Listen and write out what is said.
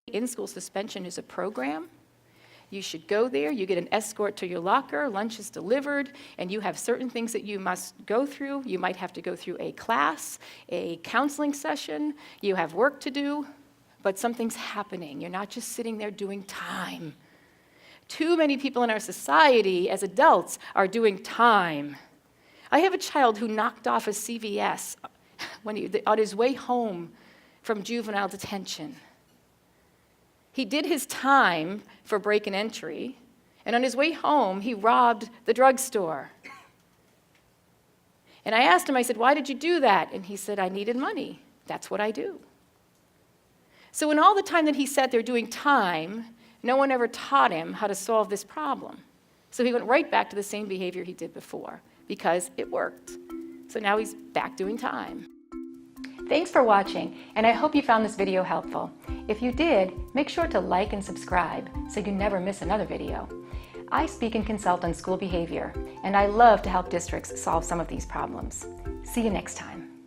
In-school suspension is a program. You should go there, you get an escort to your locker, lunch is delivered, and you have certain things that you must go through. You might have to go through a class, a counseling session, you have work to do, but something's happening. You're not just sitting there doing time. Too many people in our society as adults are doing time. I have a child who knocked off a CVS on his way home from juvenile detention. He did his time for break and entry, and on his way home, he robbed the drugstore. And I asked him, I said, why did you do that? And he said, I needed money. That's what I do. So in all the time that he sat there doing time, no one ever taught him how to solve this problem. So he went right back to the same behavior he did before, because it worked. So now he's back doing time. Thanks for watching, and I hope you found this video helpful. If you did, make sure to like and subscribe so you never miss another video. I speak and consult on school behavior, and I love to help districts solve some of these problems. See you next time.